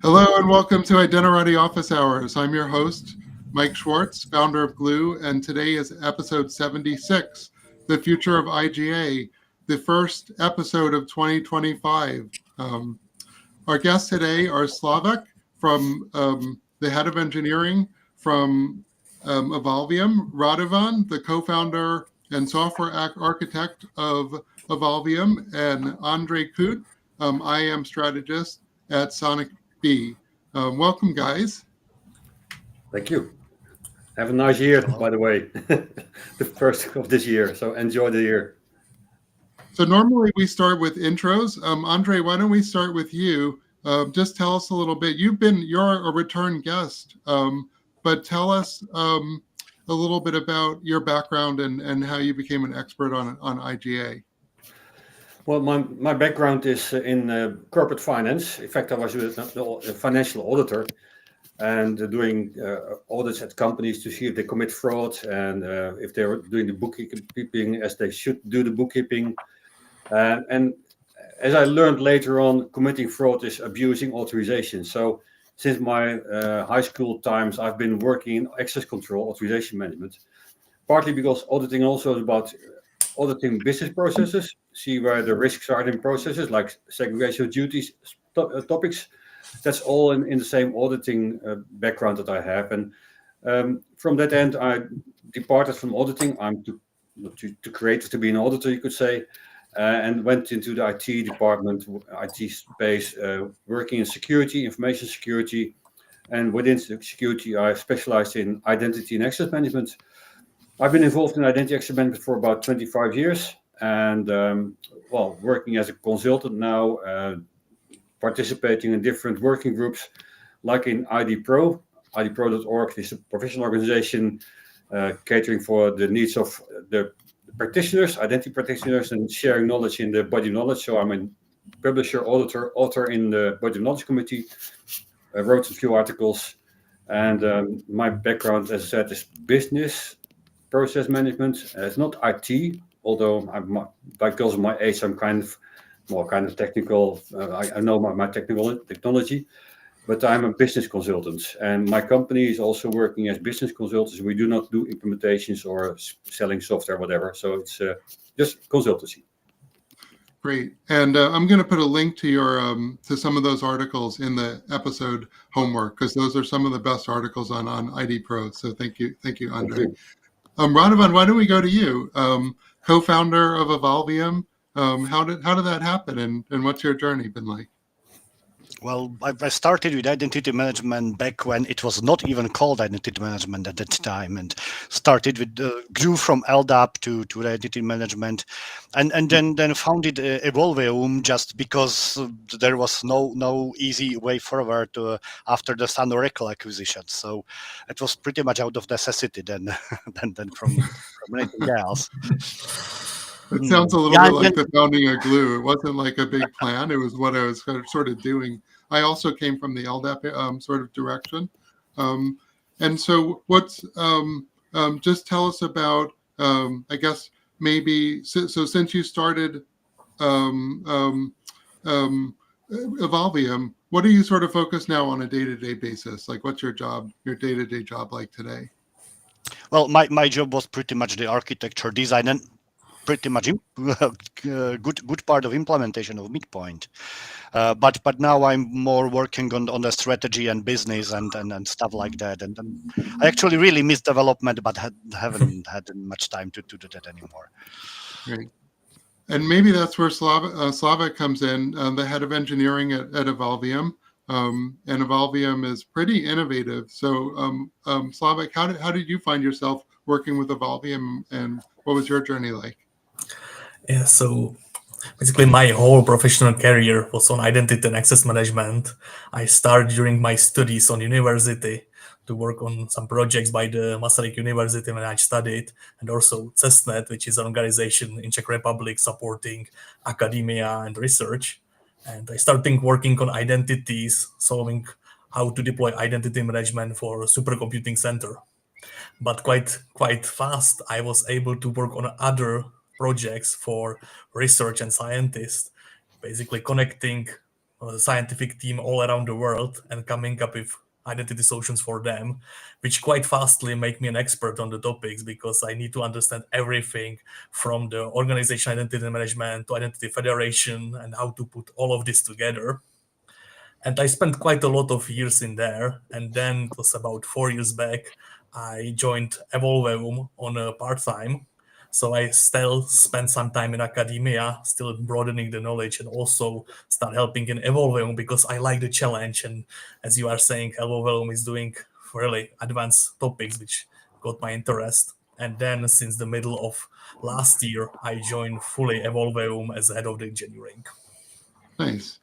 Hello and welcome to Identerati Office Hours. I'm your host, Mike Schwartz, founder of Glue, and today is episode 76, The Future of IGA, the first episode of 2025. Our guests today are Slávek, from the head of engineering from Evolvium, Radovan, the co-founder and software architect of Evolvium, and André Koot, IAM strategist at Sonic B. Welcome, guys. Thank you. Have a nice year, by the way, the first of this year. So enjoy the year. So normally we start with intros. André, why don't we start with you? Just tell us a little bit. You're a return guest, but tell us a little bit about your background and how you became an expert on IGA. Well, my background is in corporate finance. In fact, I was a financial auditor and doing audits at companies to see if they commit fraud and if they were doing the bookkeeping as they should do the bookkeeping. And as I learned later on, committing fraud is abusing authorization. So since my high school times, I've been working in access control, authorization management, partly because auditing also is about auditing business processes, see where the risks are in processes like segregation of duties topics. That's all in the same auditing background that I have. And from that end, I departed from auditing. I'm too creative to be an auditor, you could say, and went into the IT department, IT space, working in security, information security. And within security, I specialized in identity and access management. I've been involved in identity access management for about 25 years and, working as a consultant now, participating in different working groups, like in ID Pro. IDPro.org is a professional organization catering for the needs of the practitioners, identity practitioners, and sharing knowledge in the body of knowledge. So I'm a publisher, author in the body of knowledge committee. I wrote a few articles, and my background, as I said, is business process management. It's not IT, although I'm because of my age, I'm kind of technical. I know my technology, but I'm a business consultant, and my company is also working as business consultants. We do not do implementations or selling software, whatever. So it's just consultancy. Great, and I'm going to put a link to your to some of those articles in the episode homework because those are some of the best articles on ID Pro. So thank you, André. Radovan, why don't we go to you? Co-founder of Evolvium. How did that happen, and what's your journey been like? Well, I started with identity management back when it was not even called identity management at that time, and started with grew from LDAP to identity management, and then founded Evolvium just because there was no easy way forward after the Sun Oracle acquisition. So it was pretty much out of necessity then from anything else. It sounds a little bit like the founding of Glue. It wasn't like a big plan. It was what I was sort of doing. I also came from the LDAP sort of direction. And so what's, just tell us about, I guess, maybe, so since you started Evolvium, what are you sort of focused now on a day-to-day basis? Like what's your day-to-day job like today? Well, my job was pretty much the architecture design and pretty much good part of implementation of Midpoint, but now I'm more working on the strategy and business and stuff like that. And I actually really miss development, but haven't had much time to do that anymore. Great. And maybe that's where Slávek comes in, the head of engineering at Evolvium. And Evolvium is pretty innovative. So Slávek, how did you find yourself working with Evolvium, and what was your journey like? Yeah, so basically my whole professional career was on identity and access management. I started during my studies on university to work on some projects by the Masaryk University when I studied, and also CESNET, which is an organization in Czech Republic supporting academia and research. And I started working on identities, solving how to deploy identity management for a supercomputing center. But quite fast, I was able to work on other projects for research and scientists, basically connecting scientific team all around the world and coming up with identity solutions for them, which quite fastly make me an expert on the topics because I need to understand everything from the organization identity management to identity federation and how to put all of this together. And I spent quite a lot of years in there. And then it was about 4 years back, I joined Evolveum on a part-time. So I still spend some time in academia, still broadening the knowledge and also start helping in Evolveum because I like the challenge. And as you are saying, Evolveum is doing really advanced topics, which got my interest. And then since the middle of last year, I joined fully Evolveum as head of the engineering. Nice.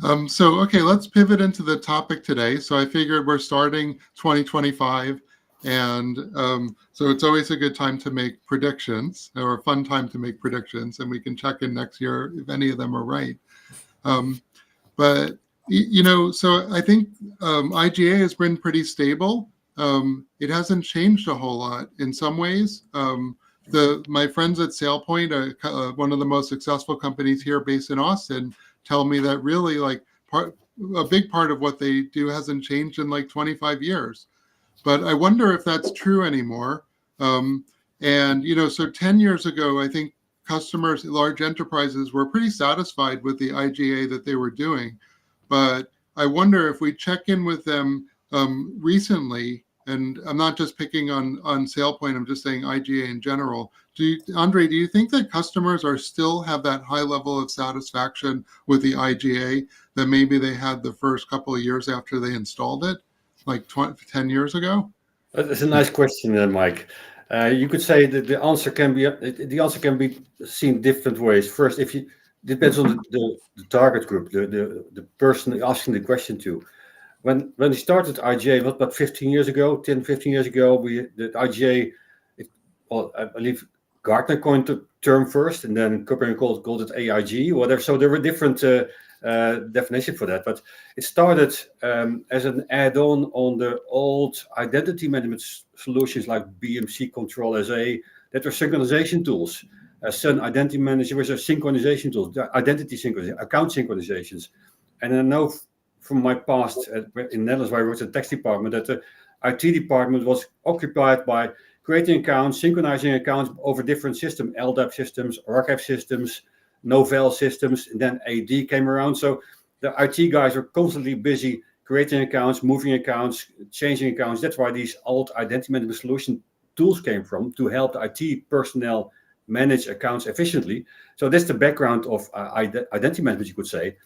Okay, let's pivot into the topic today. So I figured we're starting 2025, and so it's always a good time to make predictions, or a fun time to make predictions, and we can check in next year if any of them are right. But so I think IGA has been pretty stable. It hasn't changed a whole lot in some ways. My friends at SailPoint, one of the most successful companies here based in Austin, tell me that really a big part of what they do hasn't changed in 25 years. But I wonder if that's true anymore. So 10 years ago, I think customers, large enterprises, were pretty satisfied with the IGA that they were doing. But I wonder if we check in with them recently, and I'm not just picking on SailPoint, I'm just saying IGA in general. André, do you think that customers still have that high level of satisfaction with the IGA that maybe they had the first couple of years after they installed it, 10 years ago? That's a nice question, Mike. You could say that the answer can be seen different ways. First, depends on the target group, the person asking the question to. When we started IGA, about 15 years ago, the IGA, I believe Gartner coined the term first, and then Copernicus called it AIG, whatever. So there were different definitions for that. But it started as an add-on on the old identity management solutions like BMC Control SA, that were synchronization tools. Sun Identity Manager was a synchronization tool, identity synchronization, account synchronizations. And I know from my past in Netherlands, where I worked in the tax department, that the IT department was occupied by creating accounts, synchronizing accounts over different systems, LDAP systems, archive systems, Novell systems, and then AD came around. So the IT guys were constantly busy creating accounts, moving accounts, changing accounts. That's why these old identity management solution tools came from, to help the IT personnel manage accounts efficiently. So that's the background of identity management, you could say.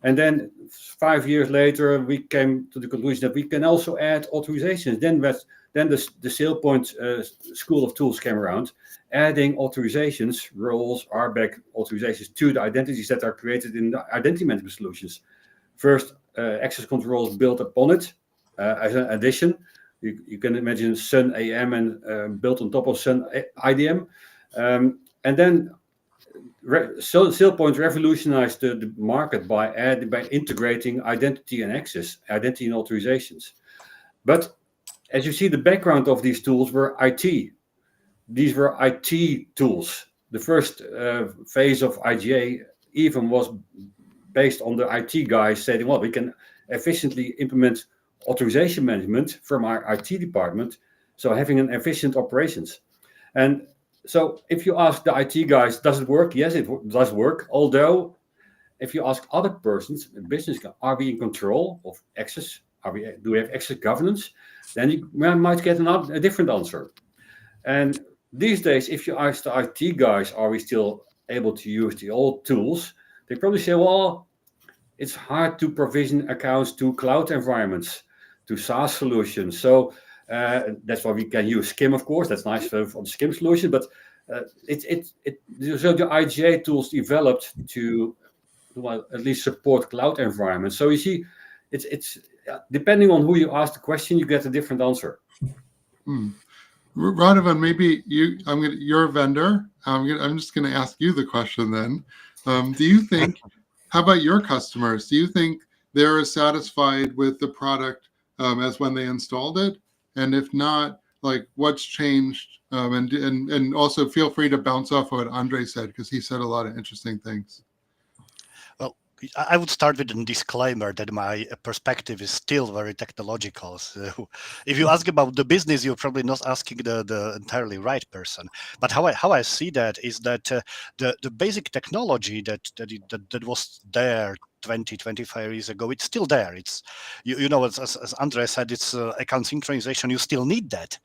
And then 5 years later, we came to the conclusion that we can also add authorizations. Then the SailPoint school of tools came around, adding authorizations, roles, RBAC authorizations to the identities that are created in the identity management solutions. First, access controls built upon it as an addition. You can imagine Sun AM and built on top of Sun IDM. And then SailPoint revolutionized the market by integrating identity and access, identity and authorizations. But as you see, the background of these tools were IT. These were IT tools. The first phase of IGA even was based on the IT guys saying, well, we can efficiently implement authorization management from our IT department, so having an efficient operations. And so if you ask the IT guys, does it work? Yes, it does work. Although, if you ask other persons, business, are we in control of access? Do we have access governance? Then you might get a different answer. And these days, if you ask the IT guys, are we still able to use the old tools? They probably say, well, it's hard to provision accounts to cloud environments, to SaaS solutions. So that's why we can use SCIM, of course. That's nice for the SCIM solution. But so the IGA tools developed to at least support cloud environments. So you see, it's depending on who you ask the question, you get a different answer. Radovan, maybe you're a vendor. I'm just going to ask you the question then. Do you think, how about your customers? Do you think they're as satisfied with the product as when they installed it? And if not, what's changed? And also feel free to bounce off what André said, because he said a lot of interesting things. Well, I would start with a disclaimer that my perspective is still very technological. So if you ask about the business, you're probably not asking the entirely right person. But how I see that is that the basic technology that was there 20, 25 years ago, it's still there. It's, as André said, it's account synchronization. You still need that.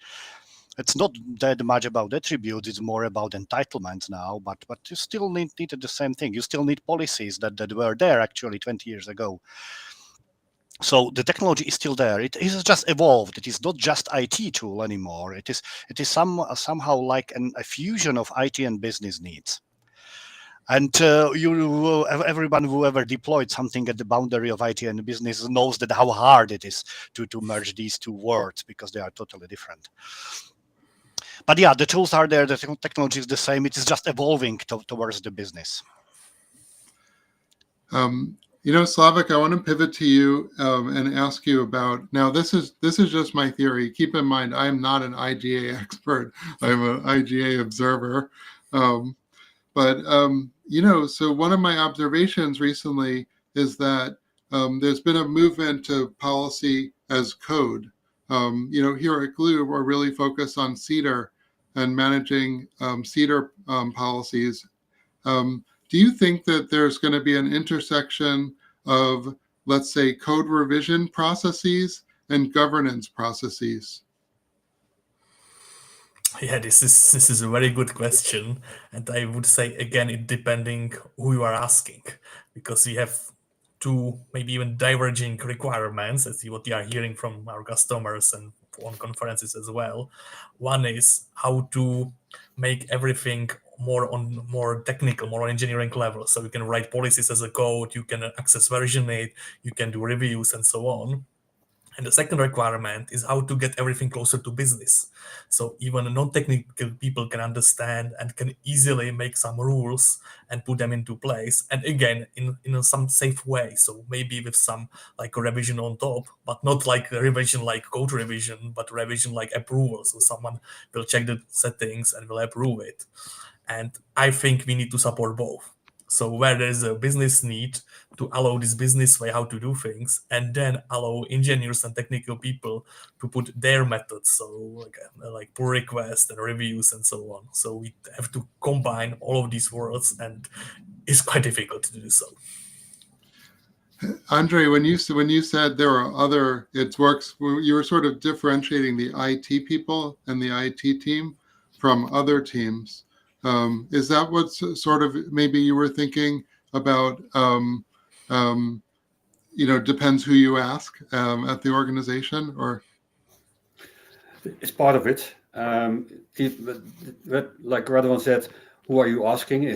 It's not that much about attributes, it's more about entitlements now, but you still need the same thing. You still need policies that were there actually 20 years ago. So the technology is still there. It is just evolved. It is not just IT tool anymore. It is somehow like a fusion of IT and business needs. And everyone who ever deployed something at the boundary of IT and business knows that how hard it is to merge these two worlds because they are totally different. But yeah, the tools are there, the technology is the same, it is just evolving towards the business. Slávek, I want to pivot to you and ask you about, now this is just my theory. Keep in mind, I'm not an IGA expert. I'm an IGA observer. So one of my observations recently is that there's been a movement to policy as code. Here at Glue, we're really focused on CEDAR and managing CEDAR policies. Do you think that there's going to be an intersection of, let's say, code revision processes and governance processes? Yeah, this is a very good question, and I would say again, it depending who you are asking, because we have two maybe even diverging requirements. That's what we are hearing from our customers and on conferences as well. One is how to make everything more technical, more on engineering level. So you can write policies as a code, you can access versionate, you can do reviews and so on. And the second requirement is how to get everything closer to business. So even non-technical people can understand and can easily make some rules and put them into place. And again, in some safe way. So maybe with some like a revision on top, but not like a revision like code revision, but revision like approval. So someone will check the settings and will approve it. And I think we need to support both. So where there's a business need to allow this business way how to do things, and then allow engineers and technical people to put their methods, so like pull requests and reviews and so on. So we have to combine all of these worlds, and it's quite difficult to do so. André, when you said there are other, it works, you were sort of differentiating the IT people and the IT team from other teams. Is that what sort of maybe you were thinking about? Depends who you ask at the organization, or? It's part of it. Like Radovan said, who are you asking?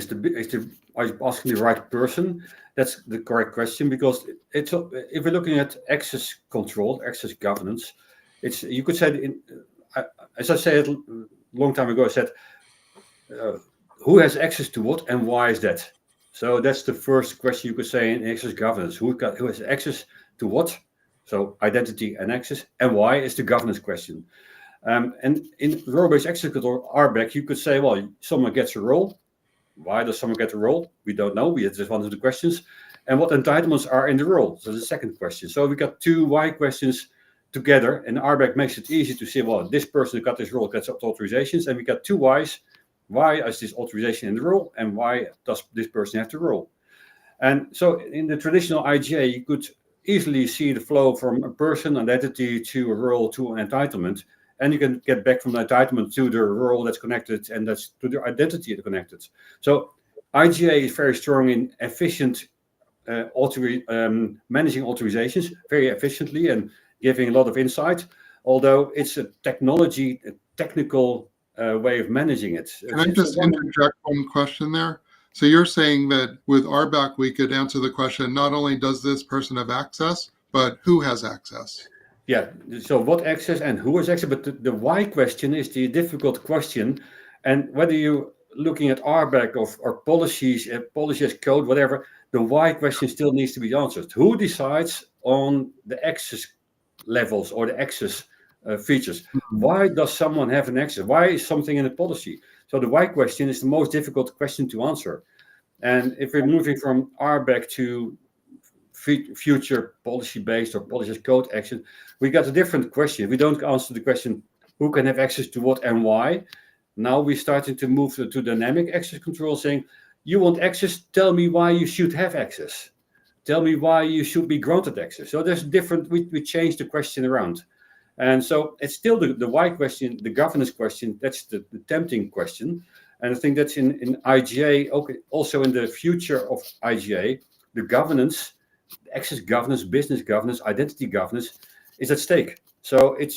Are you asking the right person? That's the correct question, because if we're looking at access control, access governance, you could say, as I said a long time ago, I said, who has access to what and why is that? So that's the first question you could say in access governance. Who has access to what? So identity and access, and why is the governance question. And in role-based access control, RBAC, you could say, well, someone gets a role. Why does someone get a role? We don't know. That's just one of the questions. And what entitlements are in the role? So the second question. So we got two why questions together, and RBAC makes it easy to say, well, this person who got this role gets authorizations, and we got two whys. Why is this authorization in the role, and why does this person have the role? And so in the traditional IGA, you could easily see the flow from a person, identity, to a role, to an entitlement, and you can get back from the entitlement to the role that's connected, and that's to the identity that's connected. So IGA is very strong in efficient managing authorizations very efficiently and giving a lot of insight, although it's a technical way of managing it. Can I just interject one question there? So you're saying that with RBAC, we could answer the question, not only does this person have access, but who has access? Yeah, so what access and who has access, but the why question is the difficult question. And whether you're looking at RBAC or policies as code, whatever, the why question still needs to be answered. Who decides on the access levels or the access features? Why does someone have an access? Why is something in a policy? So the why question is the most difficult question to answer. And if we're moving from RBAC to future policy-based or policy code action, we got a different question. We don't answer the question who can have access to what and why. Now we're starting to move to dynamic access control, saying, you want access, tell me why you should have access. Tell me why you should be granted access. So there's different, we change the question around. And so it's still the why question, the governance question, that's the tempting question. And I think that's in IGA, okay, also in the future of IGA, the governance, access governance, business governance, identity governance is at stake. So it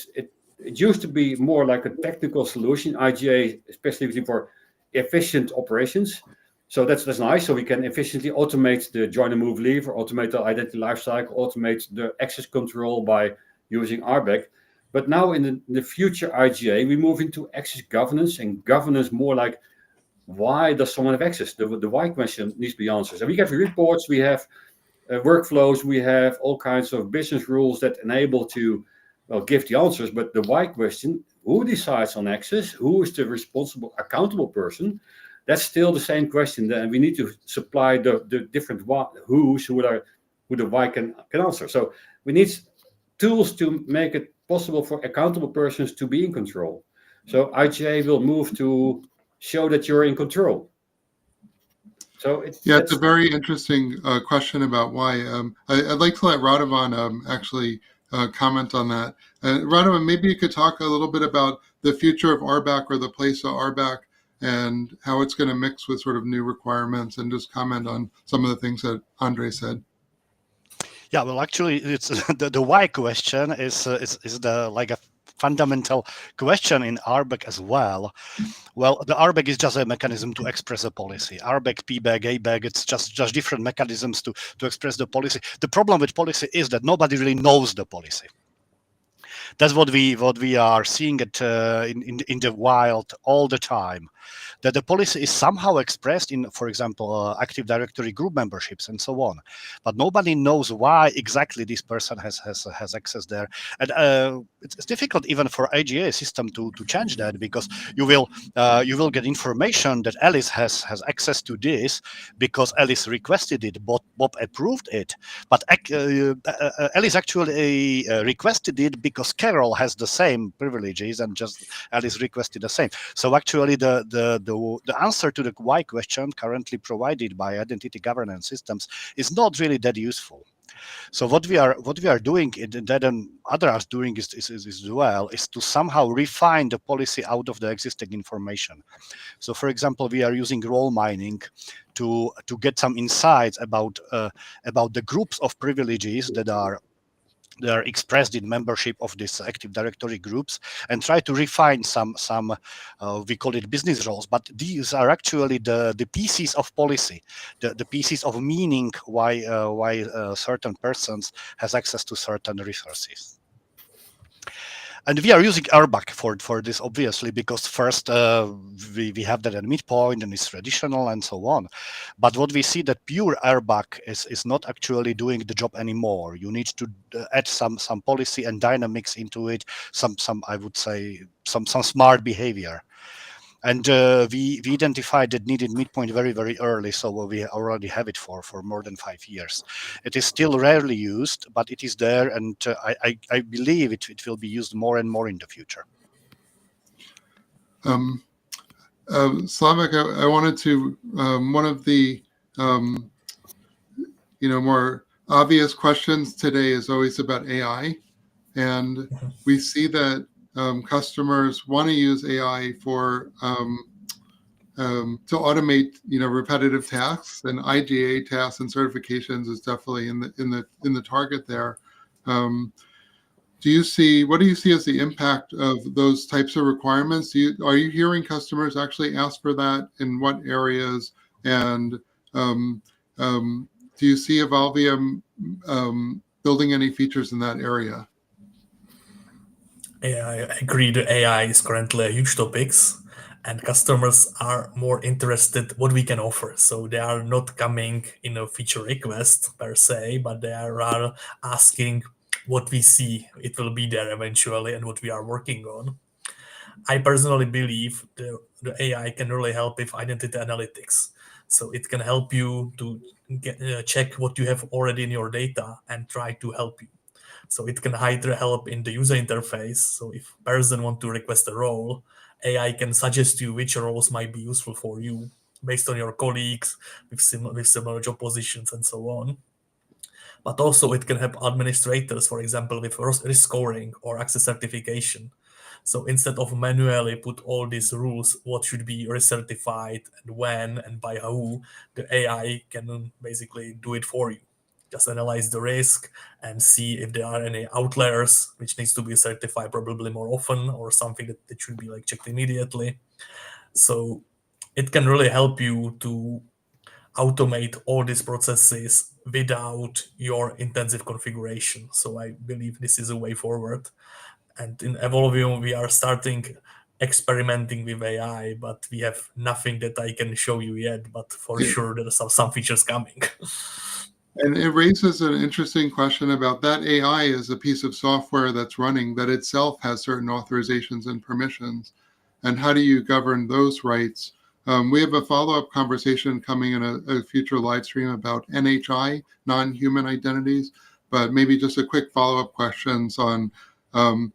used to be more like a technical solution, IGA, especially for efficient operations. So that's nice. So we can efficiently automate the join and move leave, or automate the identity lifecycle, automate the access control by using RBAC. But now in the future IGA, we move into access governance, and governance more like, why does someone have access? The why question needs to be answered. And we have reports, we have workflows, we have all kinds of business rules that enable to give the answers. But the why question, who decides on access? Who is the responsible, accountable person? That's still the same question. And we need to supply the different who's who the why can answer. So we need tools to make it possible for accountable persons to be in control. So IGA will move to show that you're in control. So it's a very interesting question about why. I'd like to let Radovan actually comment on that. Radovan, maybe you could talk a little bit about the future of RBAC, or the place of RBAC, and how it's going to mix with sort of new requirements, and just comment on some of the things that André said. Yeah, well, actually, it's the why question is the like a fundamental question in RBAC as well. Well, the RBAC is just a mechanism to express a policy. RBAC, PBAC, ABAC, it's just different mechanisms to express the policy. The problem with policy is that nobody really knows the policy. That's what we are seeing it in the wild all the time. That the policy is somehow expressed in, for example, Active Directory group memberships and so on, but nobody knows why exactly this person has access there. And it's difficult even for IGA system to change that, because you will get information that Alice has access to this because Alice requested it, Bob approved it, but Alice actually requested it because Carol has the same privileges, and just Alice requested the same. So actually the answer to the why question currently provided by identity governance systems is not really that useful. So what we are doing, that and others are doing is to somehow refine the policy out of the existing information. So for example, we are using role mining to get some insights about the groups of privileges that are expressed in membership of these Active Directory groups, and try to refine some we call it business roles, but these are actually the pieces of policy, the pieces of meaning why certain persons has access to certain resources. And we are using RBAC for this, obviously, because first we have that at midpoint and it's traditional and so on. But what we see that pure RBAC is not actually doing the job anymore. You need to add some policy and dynamics into it, some I would say some smart behavior. And we identified that needed midpoint very, very early, so we already have it for more than 5 years. It is still rarely used, but it is there, and I believe it will be used more and more in the future. Slávek, I wanted to, one of the more obvious questions today is always about AI, and we see that customers want to use AI for to automate repetitive tasks, and IGA tasks and certifications is definitely in the target there. What do you see as the impact of those types of requirements? Are you hearing customers actually ask for that? In what areas? And do you see Evolvium building any features in that area? Yeah, I agree. The AI is currently a huge topic, and customers are more interested what we can offer. So they are not coming in a feature request per se, but they are rather asking what we see it will be there eventually and what we are working on. I personally believe the AI can really help with identity analytics. So it can help you to check what you have already in your data and try to help you. So it can either help in the user interface. So if a person wants to request a role, AI can suggest you which roles might be useful for you based on your colleagues with similar job positions and so on. But also it can help administrators, for example, with risk scoring or access certification. So instead of manually put all these rules, what should be recertified and when and by who, the AI can basically do it for you. Just analyze the risk and see if there are any outliers which needs to be certified probably more often, or something that should be like checked immediately. So it can really help you to automate all these processes without your intensive configuration. So I believe this is a way forward. And in Evolvium, we are starting experimenting with AI, but we have nothing that I can show you yet. But for sure, there are some features coming. And it raises an interesting question about that AI is a piece of software that's running that itself has certain authorizations and permissions. And how do you govern those rights? We have a follow-up conversation coming in a future live stream about NHI, non-human identities, but maybe just a quick follow-up questions on how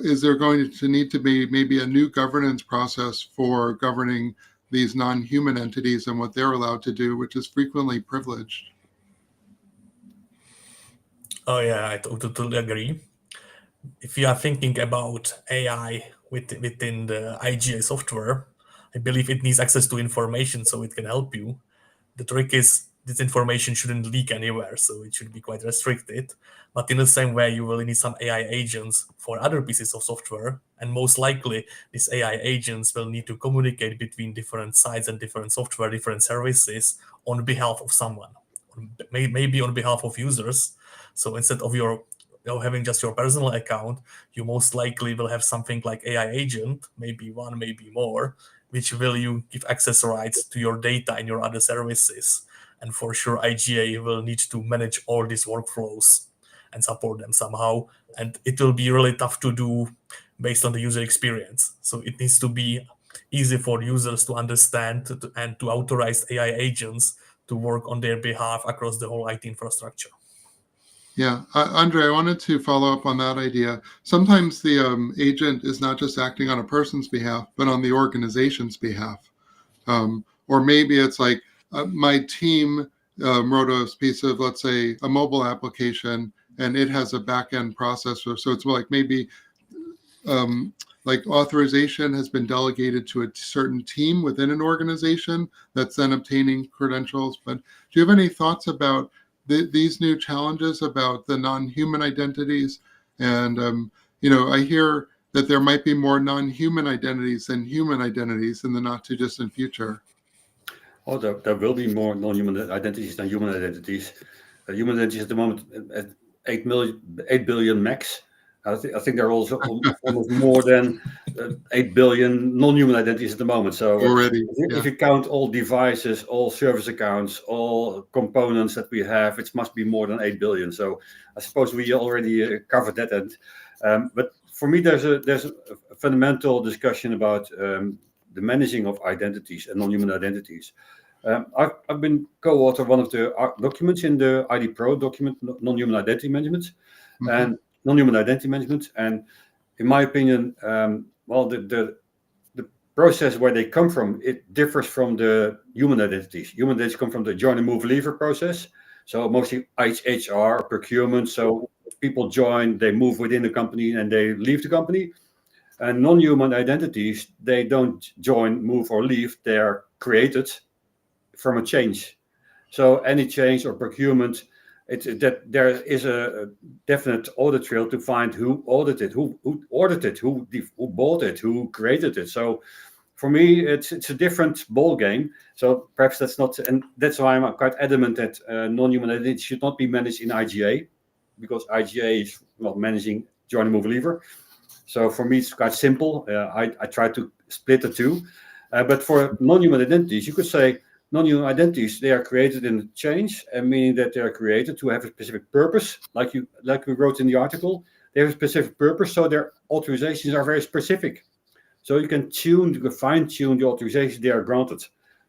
is there going to need to be maybe a new governance process for governing these non-human entities and what they're allowed to do, which is frequently privileged. Oh yeah, I totally agree. If you are thinking about AI within the IGA software, I believe it needs access to information so it can help you. The trick is this information shouldn't leak anywhere, so it should be quite restricted. But in the same way, you will need some AI agents for other pieces of software, and most likely these AI agents will need to communicate between different sites and different software, different services on behalf of someone, maybe on behalf of users. So instead of having just your personal account, you most likely will have something like AI agent, maybe one, maybe more, which will you give access rights to your data and your other services. And for sure, IGA will need to manage all these workflows and support them somehow. And it will be really tough to do based on the user experience. So it needs to be easy for users to understand and to authorize AI agents to work on their behalf across the whole IT infrastructure. Yeah, André, I wanted to follow up on that idea. Sometimes the agent is not just acting on a person's behalf, but on the organization's behalf. Or maybe it's like my team wrote a piece of, let's say, a mobile application, and it has a back-end processor. So it's like maybe like authorization has been delegated to a certain team within an organization that's then obtaining credentials. But do you have any thoughts about these new challenges about the non-human identities? And, I hear that there might be more non-human identities than human identities in the not too distant future. Oh, there will be more non-human identities than human identities. Human identities at the moment at 8 billion max. I think there are also almost more than 8 billion non-human identities at the moment. So Already, if you count all devices, all service accounts, all components that we have, it must be more than 8 billion. So I suppose we already covered that end. But for me, there's a fundamental discussion about the managing of identities and non-human identities. I've been co-author one of the documents in the ID Pro document, non-human identity management, and non-human identity management. And in my opinion, the process where they come from, it differs from the human identities. Human identities come from the join and move leaver process. So mostly HR, procurement. So people join, they move within the company and they leave the company. And non-human identities, they don't join, move, or leave. They are created from a change. So any change or procurement, that there is a definite audit trail to find who audited, who ordered it, who bought it, who created it. So for me, it's a different ball game. So perhaps that's not, and that's why I'm quite adamant that non-human identity should not be managed in IGA, because IGA is not managing join and move leaver. So for me, it's quite simple. I try to split the two. But for non-human identities, you could say non-human identities, they are created in the change, and meaning that they are created to have a specific purpose, like we wrote in the article. They have a specific purpose, so their authorizations are very specific. So you can fine-tune the authorizations they are granted.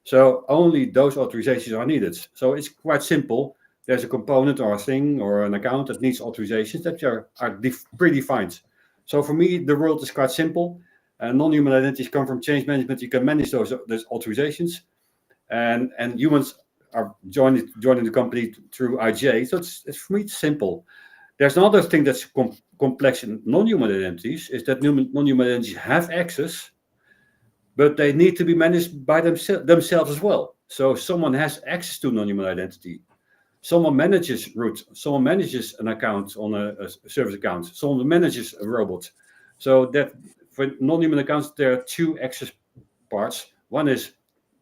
So only those authorizations are needed. So it's quite simple. There's a component or a thing or an account that needs authorizations that are predefined. So for me, the world is quite simple. Non-human identities come from change management. You can manage those authorizations, and humans are joining the company through IGA. So it's for me, it's simple. There's another thing that's complex in non-human identities is that non-human identities have access, but they need to be managed by themselves as well. So someone has access to non-human identity. Someone manages root. Someone manages an account on a service account. Someone manages a robot. So that for non-human accounts, there are two access parts. One is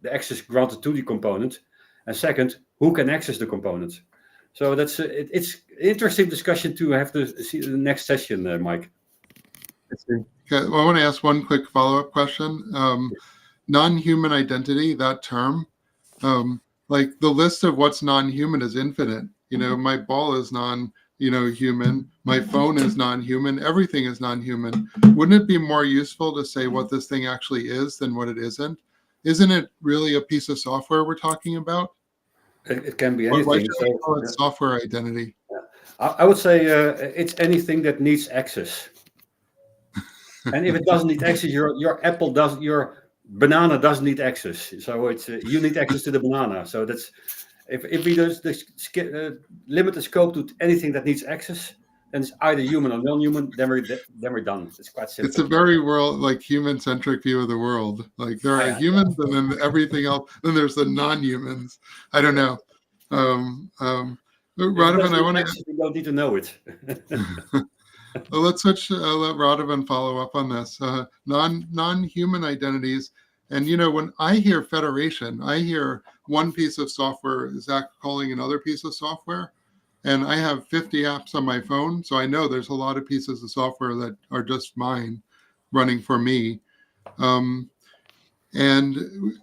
the access granted to the component, and second, who can access the component. So it's interesting discussion to have to see the next session, Mike. Okay, well, I want to ask one quick follow-up question. Non-human identity, that term, like the list of what's non-human is infinite. My ball is human. My phone is non-human. Everything is non-human. Wouldn't it be more useful to say what this thing actually is than what it isn't? Isn't it really a piece of software we're talking about? It can be anything. Why should we call it software identity? I would say it's anything that needs access. And if it doesn't need access, your apple doesn't, your banana doesn't need access. So it's you need access to the banana. So that's if we just limit the scope to anything that needs access, then it's either human or non-human. Then we're done. It's quite simple. It's a very human-centric view of the world. Like there are humans, and then everything else. Then there's the non-humans. I don't know. Radovan, I want to. We don't need to know it. Well, let's switch. Let Radovan follow up on this. Non-human identities, and when I hear federation, I hear one piece of software is calling another piece of software, and I have 50 apps on my phone, so I know there's a lot of pieces of software that are just mine, running for me. And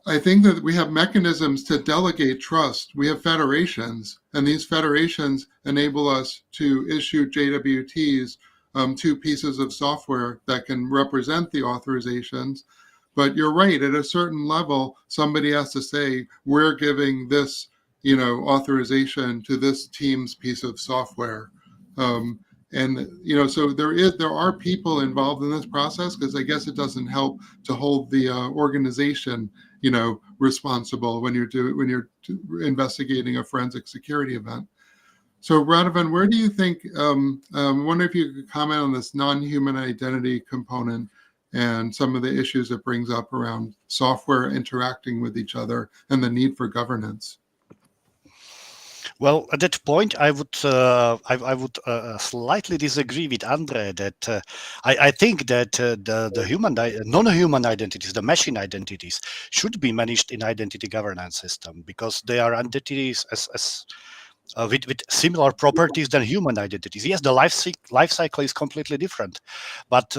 I think that we have mechanisms to delegate trust. We have federations, and these federations enable us to issue JWTs to pieces of software that can represent the authorizations. But you're right, at a certain level, somebody has to say, we're giving this, authorization to this team's piece of software. So there are people involved in this process, because I guess it doesn't help to hold the organization, responsible when you're investigating a forensic security event. So Radovan, where do you think? I wonder if you could comment on this non-human identity component and some of the issues it brings up around software interacting with each other and the need for governance. Well, at that point, I would slightly disagree with André that I think that the non-human identities, the machine identities, should be managed in identity governance system, because they are entities with similar properties than human identities. Yes, the life cycle is completely different, but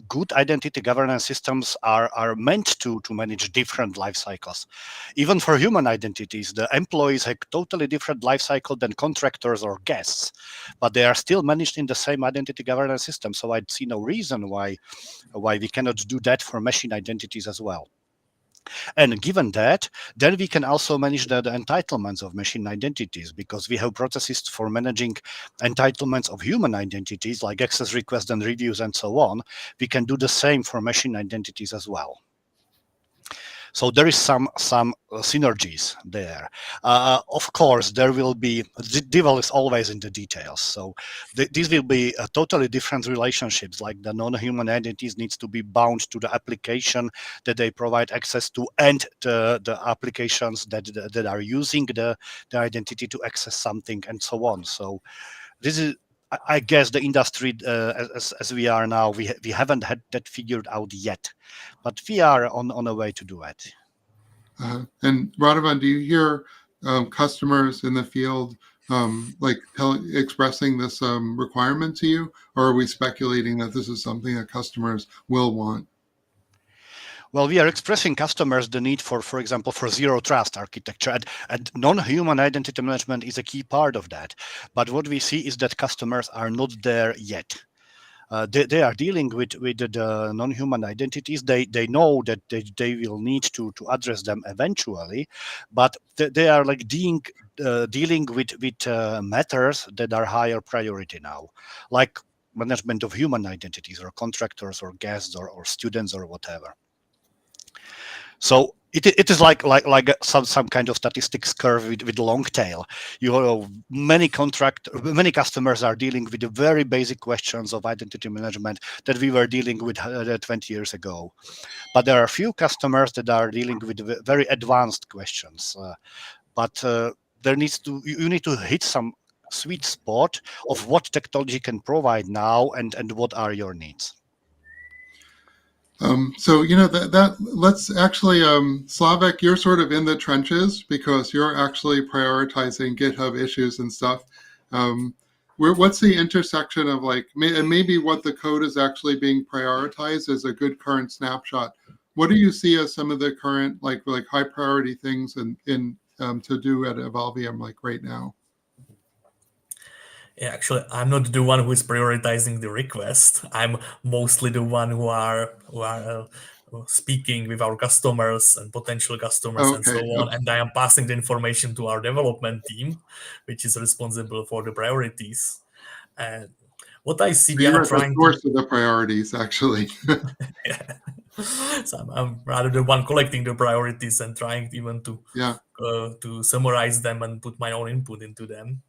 good identity governance systems are meant to manage different life cycles. Even for human identities, the employees have totally different life cycle than contractors or guests, but they are still managed in the same identity governance system. So I see no reason why we cannot do that for machine identities as well. And given that, then we can also manage the entitlements of machine identities, because we have processes for managing entitlements of human identities, like access requests and reviews and so on. We can do the same for machine identities as well. So there is some synergies there. Of course, there will be, the devil is always in the details. So these will be totally different relationships, like the non-human entities needs to be bound to the application that they provide access to, and the applications that are using the identity to access something, and so on. So this is, I guess, the industry as we are now, we haven't had that figured out yet, but we are on a way to do it. And Radovan, do you hear customers in the field expressing this requirement to you, or are we speculating that this is something that customers will want? Well, we are expressing customers the need for example, for zero trust architecture, and non-human identity management is a key part of that. But what we see is that customers are not there yet. they are dealing with the non-human identities. They know that they will need to address them eventually, but they are like dealing with matters that are higher priority now, like management of human identities or contractors or guests or students or whatever. So it is like some kind of statistics curve with long tail. You know, many customers are dealing with the very basic questions of identity management that we were dealing with 20 years ago. But there are a few customers that are dealing with very advanced questions. You need to hit some sweet spot of what technology can provide now and what are your needs. So that let's actually, Slávek, you're sort of in the trenches because you're actually prioritizing GitHub issues and stuff. What's the intersection of and maybe what the code is actually being prioritized as a good current snapshot? What do you see as some of the current like high priority things in to do at Evolvium right now? Yeah, actually, I'm not the one who is prioritizing the request. I'm mostly the one who are speaking with our customers and potential customers and so on. And I am passing the information to our development team, which is responsible for the priorities. And what I see, we You're are trying the source of the priorities, actually. Yeah. So I'm rather the one collecting the priorities and trying even to summarize them and put my own input into them.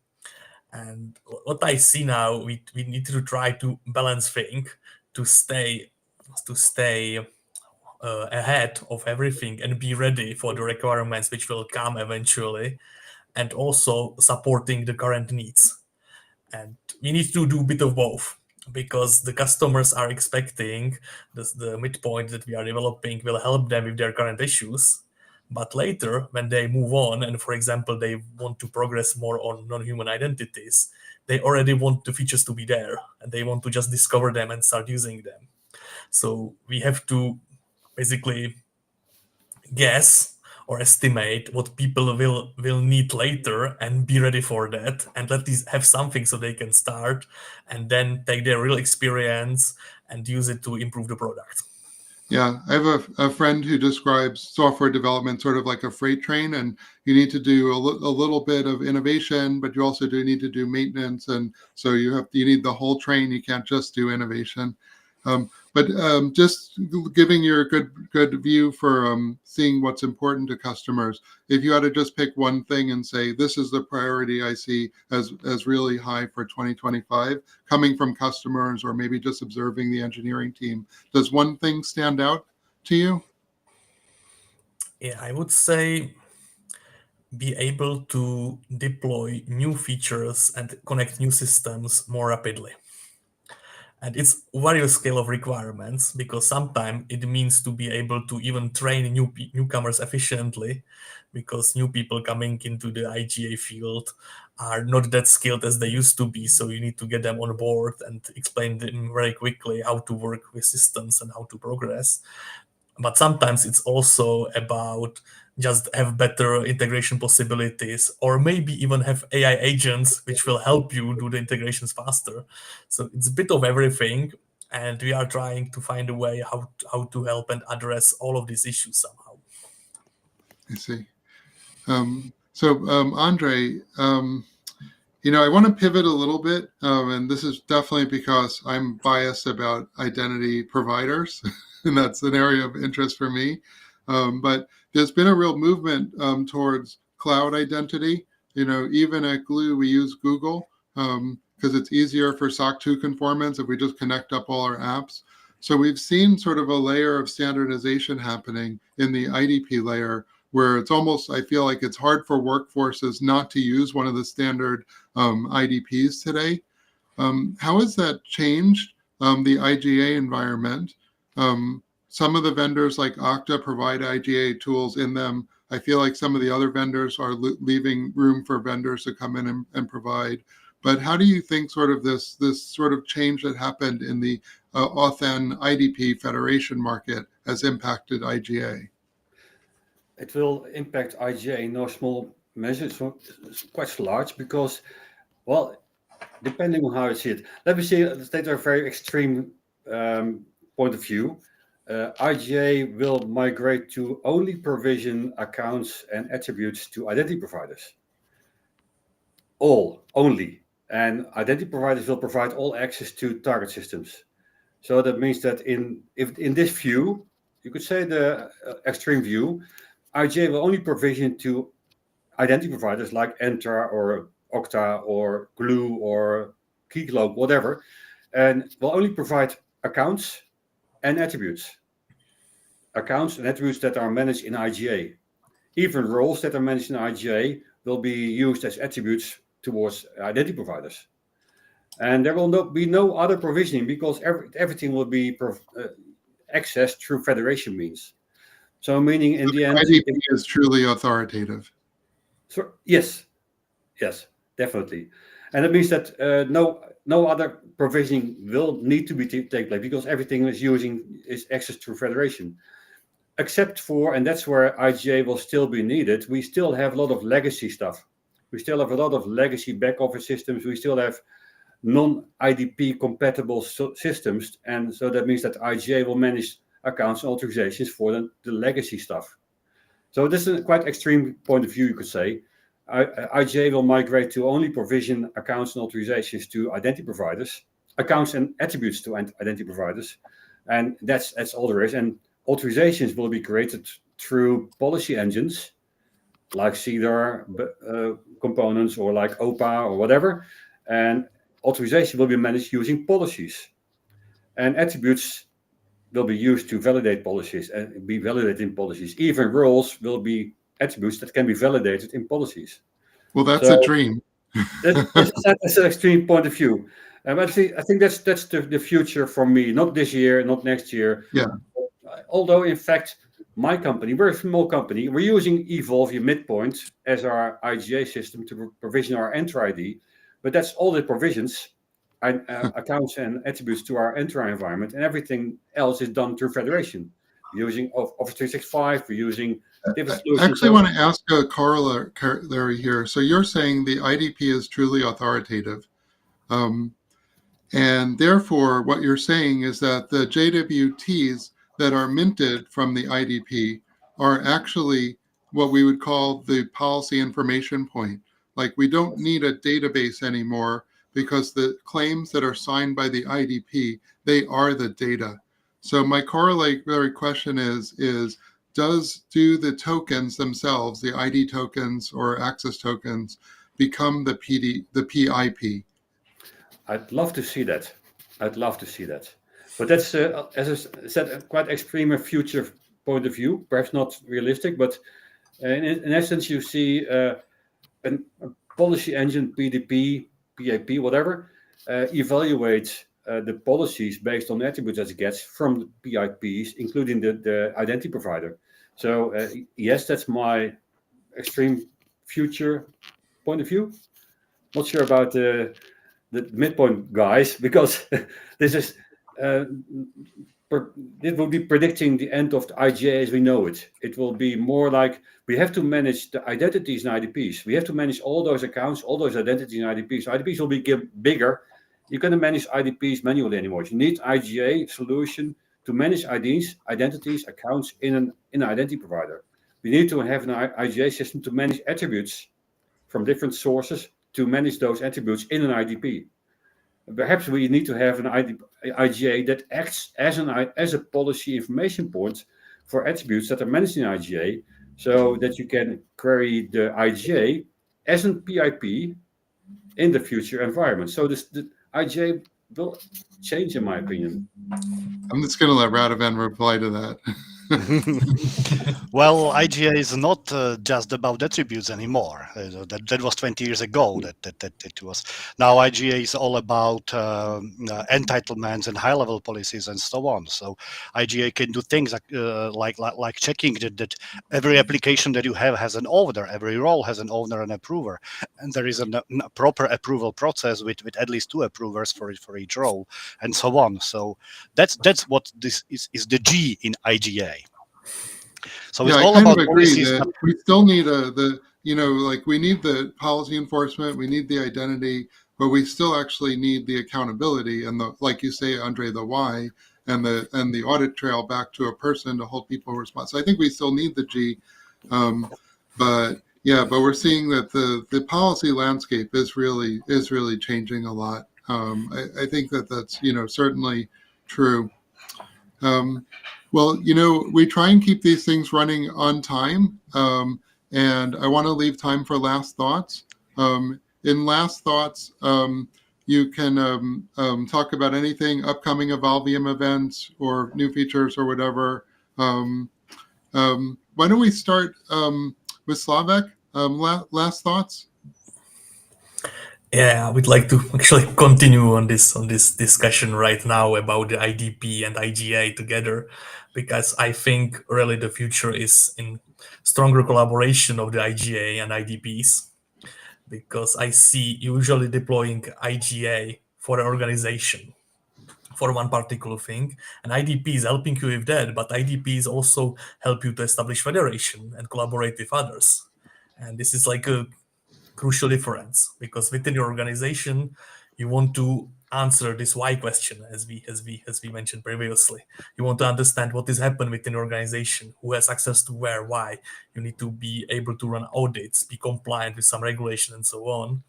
And what I see now, we need to try to balance things to stay ahead of everything and be ready for the requirements which will come eventually, and also supporting the current needs. And we need to do a bit of both because the customers are expecting the midpoint that we are developing will help them with their current issues. But later, when they move on, and for example, they want to progress more on non-human identities, they already want the features to be there, and they want to just discover them and start using them. So we have to basically guess or estimate what people will need later and be ready for that, and let these have something so they can start and then take their real experience and use it to improve the product. Yeah, I have a friend who describes software development sort of like a freight train, and you need to do a little bit of innovation, but you also do need to do maintenance, and so you need the whole train. You can't just do innovation. But just giving your good view for seeing what's important to customers. If you had to just pick one thing and say, this is the priority I see as really high for 2025, coming from customers or maybe just observing the engineering team, does one thing stand out to you? Yeah, I would say be able to deploy new features and connect new systems more rapidly. And it's various scale of requirements, because sometimes it means to be able to even train newcomers efficiently, because new people coming into the IGA field are not that skilled as they used to be. So you need to get them on board and explain them very quickly how to work with systems and how to progress. But sometimes it's also about just have better integration possibilities, or maybe even have AI agents which will help you do the integrations faster. So it's a bit of everything, and we are trying to find a way how to help and address all of these issues somehow. I see. André, I want to pivot a little bit, and this is definitely because I'm biased about identity providers, and that's an area of interest for me. But there's been a real movement towards cloud identity. Even at Glue, we use Google because it's easier for SOC 2 conformance if we just connect up all our apps. So we've seen sort of a layer of standardization happening in the IDP layer, where it's almost, I feel like it's hard for workforces not to use one of the standard IDPs today. How has that changed the IGA environment? Some of the vendors like Okta provide IGA tools in them. I feel like some of the other vendors are leaving room for vendors to come in and provide. But how do you think sort of this sort of change that happened in the Authn IDP federation market has impacted IGA? It will impact IGA in no small measure. It's quite large because, well, Depending on how you see it. Let's take a very extreme point of view. IGA will migrate to only provision accounts and attributes to identity providers. Only. And identity providers will provide all access to target systems. So that means that in this view, you could say the extreme view, IGA will only provision to identity providers like Entra or Okta or Glue or Keycloak, whatever, and will only provide accounts and attributes. Accounts and attributes that are managed in IGA. Even roles that are managed in IGA will be used as attributes towards identity providers. And there will be no other provisioning because everything will be accessed through federation means. So meaning in the end... IDP is truly authoritative. So, yes, definitely. And it means that no other provisioning will need to be take place because everything is accessed through federation. Except for, and that's where IGA will still be needed, we still have a lot of legacy stuff. We still have a lot of legacy back office systems. We still have non-IDP compatible systems. And so that means that IGA will manage accounts and authorizations for the legacy stuff. So this is a quite extreme point of view, you could say. IGA will migrate to only provision accounts and authorizations to identity providers, accounts and attributes to identity providers. And that's all there is. And authorizations will be created through policy engines like CEDAR components or like OPA or whatever. And authorization will be managed using policies. And attributes will be used to validate policies and be validated in policies. Even roles will be attributes that can be validated in policies. Well, that's a dream. That's an extreme point of view. But I think that's the future for me. Not this year, not next year. Yeah. Although, in fact, my company, we're a small company, we're using Evolve, your midpoint, as our IGA system to provision our Entra ID. But that's all the provisions, accounts and attributes to our Entra environment, and everything else is done through federation. We're using Office 365, we're using different solutions. I actually want to ask a corollary here. So you're saying the IDP is truly authoritative. And therefore, what you're saying is that the JWTs that are minted from the IDP are actually what we would call the policy information point. Like we don't need a database anymore because the claims that are signed by the IDP, they are the data. So my corollary question is do the tokens themselves, the ID tokens or access tokens, become the PIP? I'd love to see that. But that's, as I said, a quite extreme future point of view, perhaps not realistic, but in essence, you see a policy engine, PDP, PIP, whatever, evaluate the policies based on the attributes that it gets from the PIPs, including the identity provider. So yes, that's my extreme future point of view. Not sure about the midpoint guys, because this is it will be predicting the end of the IGA as we know it. It will be more like we have to manage the identities and IDPs. We have to manage all those accounts, all those identities and IDPs. IDPs will be bigger. You cannot manage IDPs manually anymore. You need IGA solution to manage IDs, identities, accounts in an identity provider. We need to have an IGA system to manage attributes from different sources to manage those attributes in an IDP. Perhaps we need to have an IGA that acts as a policy information point for attributes that are managed in IGA, so that you can query the IGA as a PIP in the future environment. So the IGA will change, in my opinion. I'm just going to let Radovan reply to that. Well, IGA is not just about attributes anymore. That was 20 years ago that it was. Now IGA is all about entitlements and high-level policies and so on. So IGA can do things like checking that every application that you have has an owner, every role has an owner and approver, and there is a proper approval process with at least 2 approvers for each role, and so on. So that's what this is the G in IGA. So yeah, it's all I kind about of agree policies. that we still need we need the policy enforcement, we need the identity, but we still actually need the accountability and the, like you say, Andre, the why and the audit trail back to a person to hold people responsible. So I think we still need the G, but we're seeing that the policy landscape is really changing a lot. I think that's certainly true. Well, we try and keep these things running on time, and I want to leave time for last thoughts. In last thoughts, you can talk about anything, upcoming Evolvium events or new features or whatever. Why don't we start with Slávek? Last thoughts? Yeah, I would like to actually continue on this discussion right now about the IDP and IGA together, because I think really the future is in stronger collaboration of the IGA and IDPs, because I see usually deploying IGA for an organization for one particular thing, and IDP is helping you with that, but IDPs also help you to establish federation and collaborate with others. And this is like a crucial difference, because within your organization you want to answer this why question, as we mentioned previously. You want to understand what is happening within your organization, who has access to where, why. You need to be able to run audits, be compliant with some regulation and so on.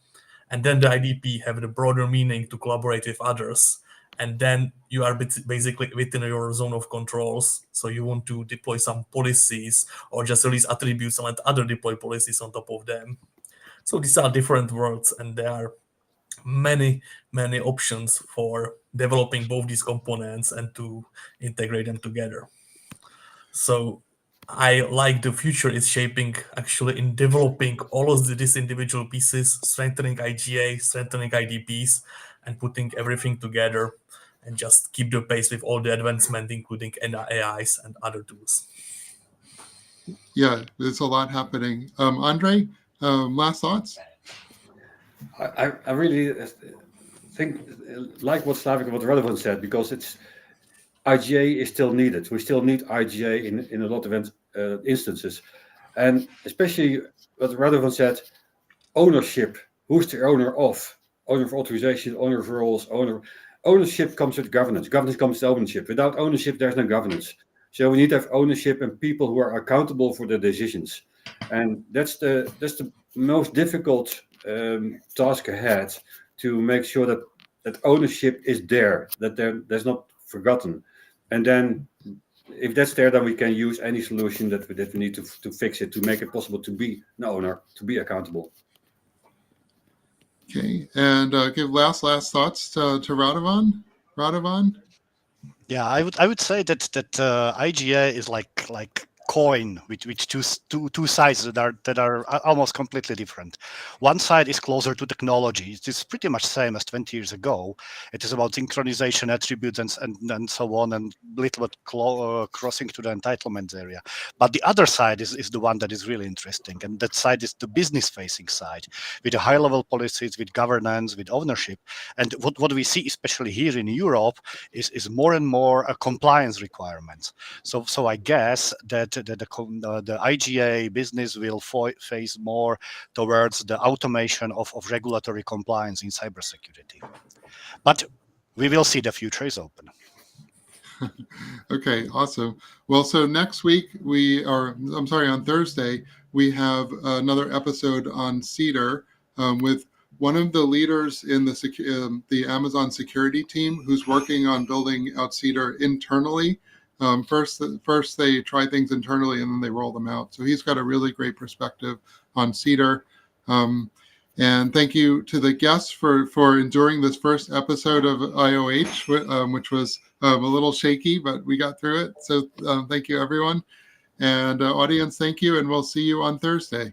And then the IDP have the broader meaning to collaborate with others, and then you are basically within your zone of controls. So you want to deploy some policies or just release attributes and let other deploy policies on top of them. So these are different worlds, and there are many options for developing both these components and to integrate them together. So I like the future is shaping actually in developing all of these individual pieces, strengthening IGA, strengthening IDPs, and putting everything together and just keep the pace with all the advancement, including AIs and other tools. Yeah, there's a lot happening. Andre, last thoughts? I really think, like what Slávek, what Radovan said, because IGA is still needed. We still need IGA in a lot of instances. And especially what Radovan said, ownership. Who's the owner of? Owner of authorization, owner of roles, ownership comes with governance. Governance comes with ownership. Without ownership, there's no governance. So we need to have ownership and people who are accountable for the decisions. And that's the most difficult task ahead, to make sure that ownership is there, that there's not forgotten. And then if that's there, then we can use any solution that we need to fix it, to make it possible to be an owner, to be accountable. Okay, and give last thoughts to Radovan. Radovan? Yeah, I would say that IGA is like coin with two sides that are almost completely different. One side is closer to technology. It is pretty much same as 20 years ago. It is about synchronization, attributes, and so on, and a little bit crossing to the entitlement area. But the other side is the one that is really interesting, and that side is the business-facing side, with the high-level policies, with governance, with ownership. And what we see, especially here in Europe, is more and more compliance requirements. So I guess that the IGA business will face more towards the automation of regulatory compliance in cybersecurity. But we will see. The future is open. Okay, awesome. Well, so next week on Thursday, we have another episode on Cedar with one of the leaders in the Amazon security team, who's working on building out Cedar internally. First they try things internally and then they roll them out. So he's got a really great perspective on Cedar. And thank you to the guests for enduring this first episode of IOH, which was a little shaky, but we got through it. So thank you, everyone. And audience, thank you, and we'll see you on Thursday.